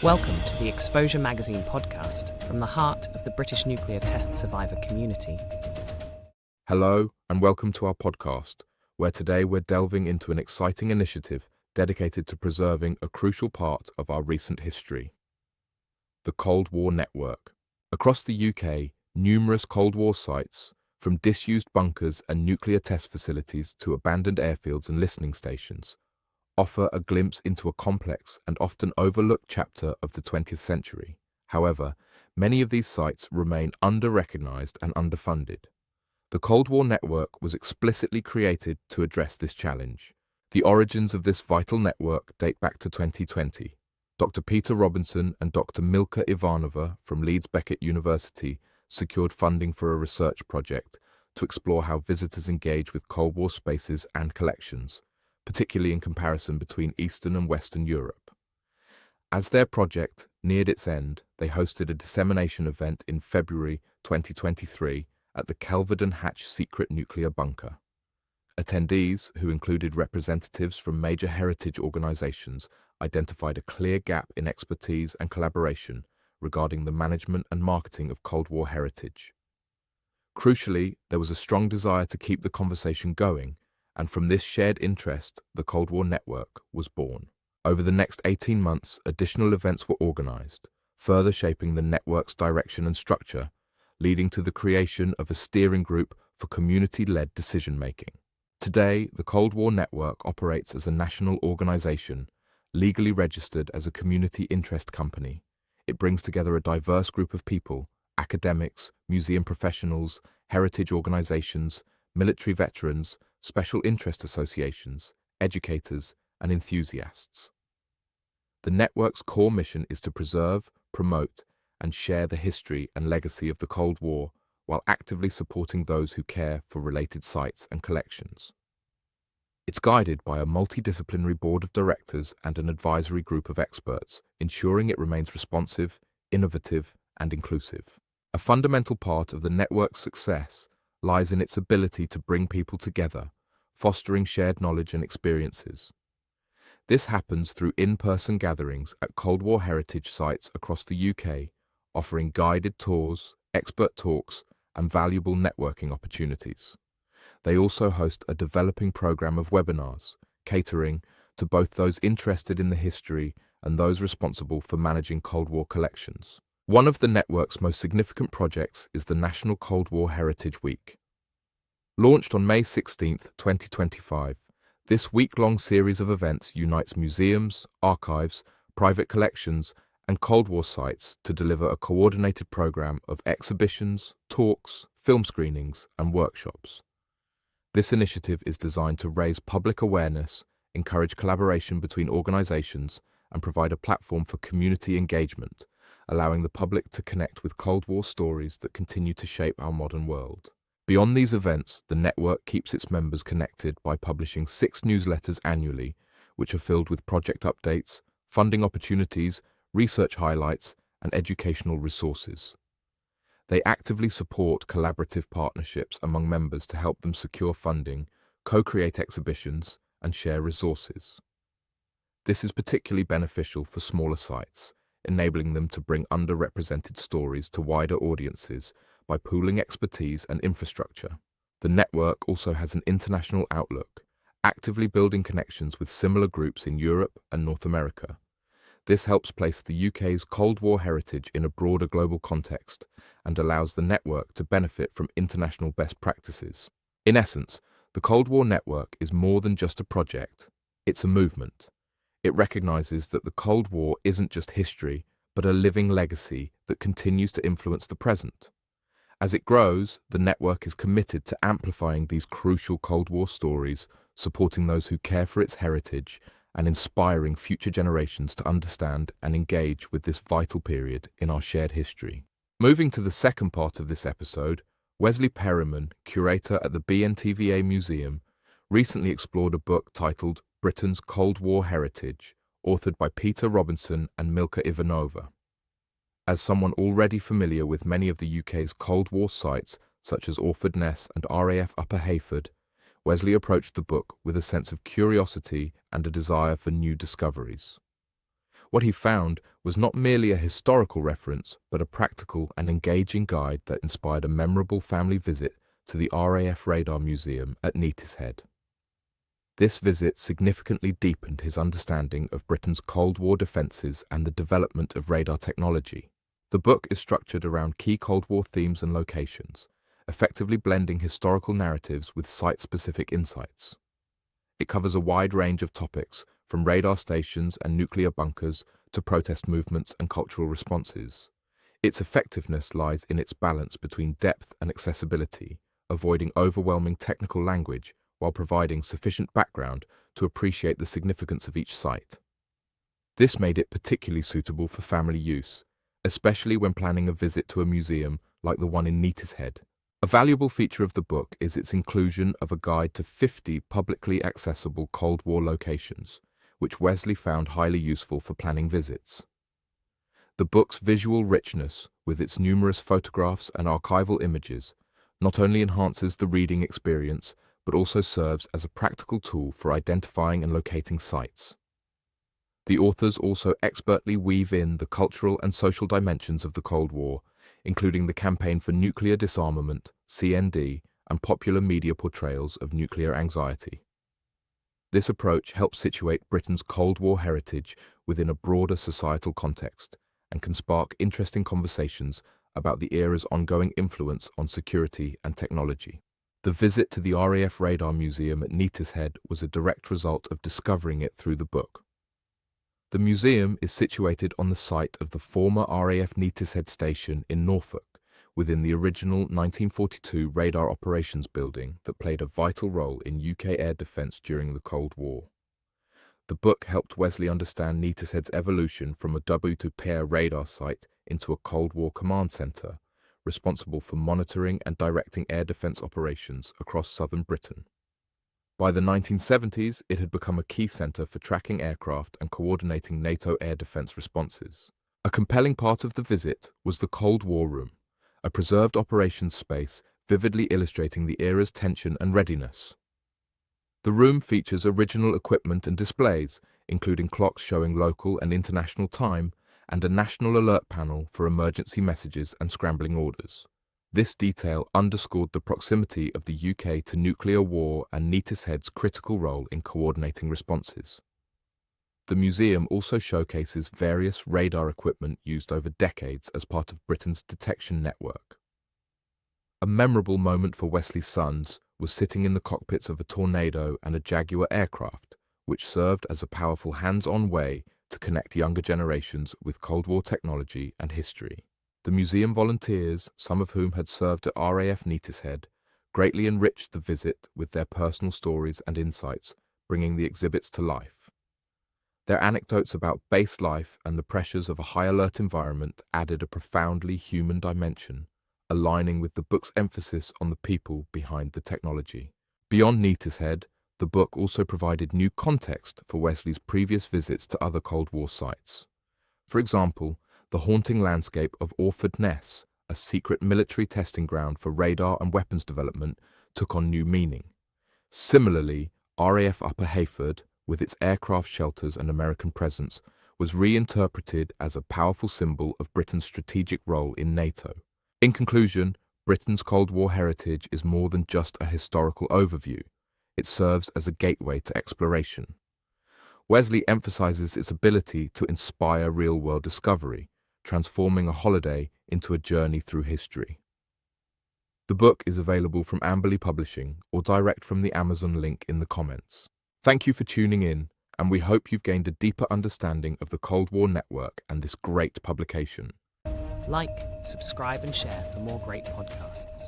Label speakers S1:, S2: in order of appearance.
S1: Welcome to the Exposure Magazine podcast from the heart of the British nuclear test survivor community.
S2: Hello and welcome to our podcast, where today we're delving into an exciting initiative dedicated to preserving a crucial part of our recent history, the Cold War Network. Across the UK, numerous Cold War sites, from disused bunkers and nuclear test facilities to abandoned airfields and listening stations, offer a glimpse into a complex and often overlooked chapter of the 20th century. However, many of these sites remain under-recognised and underfunded. The Cold War Network was explicitly created to address this challenge. The origins of this vital network date back to 2020. Dr. Peter Robinson and Dr. Milka Ivanova from Leeds Beckett University secured funding for a research project to explore how visitors engage with Cold War spaces and collections, particularly in comparison between Eastern and Western Europe. As their project neared its end, they hosted a dissemination event in February 2023 at the Kelvedon Hatch Secret Nuclear Bunker. Attendees, who included representatives from major heritage organisations, identified a clear gap in expertise and collaboration regarding the management and marketing of Cold War heritage. Crucially, there was a strong desire to keep the conversation going, and from this shared interest, the Cold War Network was born. Over the next 18 months, additional events were organised, further shaping the network's direction and structure, leading to the creation of a steering group for community-led decision-making. Today, the Cold War Network operates as a national organisation, legally registered as a community interest company. It brings together a diverse group of people: academics, museum professionals, heritage organisations, military veterans, special interest associations, educators, and enthusiasts. The network's core mission is to preserve, promote, and share the history and legacy of the Cold War while actively supporting those who care for related sites and collections. It's guided by a multidisciplinary board of directors and an advisory group of experts, ensuring it remains responsive, innovative, and inclusive. A fundamental part of the network's success lies in its ability to bring people together, fostering shared knowledge and experiences. This happens through in-person gatherings at Cold War heritage sites across the UK, offering guided tours, expert talks, and valuable networking opportunities. They also host a developing programme of webinars, catering to both those interested in the history and those responsible for managing Cold War collections. One of the network's most significant projects is the National Cold War Heritage Week. Launched on May 16, 2025, this week-long series of events unites museums, archives, private collections, and Cold War sites to deliver a coordinated programme of exhibitions, talks, film screenings, and workshops. This initiative is designed to raise public awareness, encourage collaboration between organisations, and provide a platform for community engagement, allowing the public to connect with Cold War stories that continue to shape our modern world. Beyond these events, the network keeps its members connected by publishing 6 newsletters annually, which are filled with project updates, funding opportunities, research highlights, and educational resources. They actively support collaborative partnerships among members to help them secure funding, co-create exhibitions, and share resources. This is particularly beneficial for smaller sites, enabling them to bring underrepresented stories to wider audiences by pooling expertise and infrastructure. The network also has an international outlook, actively building connections with similar groups in Europe and North America. This helps place the UK's Cold War heritage in a broader global context and allows the network to benefit from international best practices. In essence, the Cold War Network is more than just a project, it's a movement. It recognises that the Cold War isn't just history, but a living legacy that continues to influence the present. As it grows, the network is committed to amplifying these crucial Cold War stories, supporting those who care for its heritage, and inspiring future generations to understand and engage with this vital period in our shared history. Moving to the second part of this episode, Wesley Perriman, curator at the BNTVA Museum, recently explored a book titled Britain's Cold War Heritage, authored by Peter Robinson and Milka Ivanova. As someone already familiar with many of the UK's Cold War sites, such as Orford Ness and RAF Upper Heyford, Wesley approached the book with a sense of curiosity and a desire for new discoveries. What he found was not merely a historical reference, but a practical and engaging guide that inspired a memorable family visit to the RAF Radar Museum at Neatishead. This visit significantly deepened his understanding of Britain's Cold War defences and the development of radar technology. The book is structured around key Cold War themes and locations, effectively blending historical narratives with site-specific insights. It covers a wide range of topics, from radar stations and nuclear bunkers to protest movements and cultural responses. Its effectiveness lies in its balance between depth and accessibility, avoiding overwhelming technical language while providing sufficient background to appreciate the significance of each site. This made it particularly suitable for family use, especially when planning a visit to a museum like the one in Neatishead. A valuable feature of the book is its inclusion of a guide to 50 publicly accessible Cold War locations, which Wesley found highly useful for planning visits. The book's visual richness, with its numerous photographs and archival images, not only enhances the reading experience, but also serves as a practical tool for identifying and locating sites. The authors also expertly weave in the cultural and social dimensions of the Cold War, including the campaign for nuclear disarmament, CND, and popular media portrayals of nuclear anxiety. This approach helps situate Britain's Cold War heritage within a broader societal context and can spark interesting conversations about the era's ongoing influence on security and technology. The visit to the RAF Radar Museum at Neatishead was a direct result of discovering it through the book. The museum is situated on the site of the former RAF Neatishead station in Norfolk, within the original 1942 radar operations building that played a vital role in UK air defence during the Cold War. The book helped Wesley understand Neatishead's evolution from a W2-pair radar site into a Cold War command centre, responsible for monitoring and directing air defence operations across southern Britain. By the 1970s, it had become a key centre for tracking aircraft and coordinating NATO air defence responses. A compelling part of the visit was the Cold War Room, a preserved operations space vividly illustrating the era's tension and readiness. The room features original equipment and displays, including clocks showing local and international time, and a national alert panel for emergency messages and scrambling orders. This detail underscored the proximity of the UK to nuclear war and Neatishead's critical role in coordinating responses. The museum also showcases various radar equipment used over decades as part of Britain's detection network. A memorable moment for Wesley's sons was sitting in the cockpits of a Tornado and a Jaguar aircraft, which served as a powerful hands-on way to connect younger generations with Cold War technology and history. The museum volunteers, some of whom had served at RAF Neatishead, greatly enriched the visit with their personal stories and insights, bringing the exhibits to life. Their anecdotes about base life and the pressures of a high-alert environment added a profoundly human dimension, aligning with the book's emphasis on the people behind the technology. Beyond Neatishead, the book also provided new context for Wesley's previous visits to other Cold War sites. For example, the haunting landscape of Orford Ness, a secret military testing ground for radar and weapons development, took on new meaning. Similarly, RAF Upper Heyford, with its aircraft shelters and American presence, was reinterpreted as a powerful symbol of Britain's strategic role in NATO. In conclusion, Britain's Cold War heritage is more than just a historical overview. It serves as a gateway to exploration. Wesley emphasizes its ability to inspire real-world discovery, transforming a holiday into a journey through history. The book is available from Amberley Publishing or direct from the Amazon link in the comments. Thank you for tuning in, and we hope you've gained a deeper understanding of the Cold War network and this great publication.
S1: Like, subscribe and share for more great podcasts.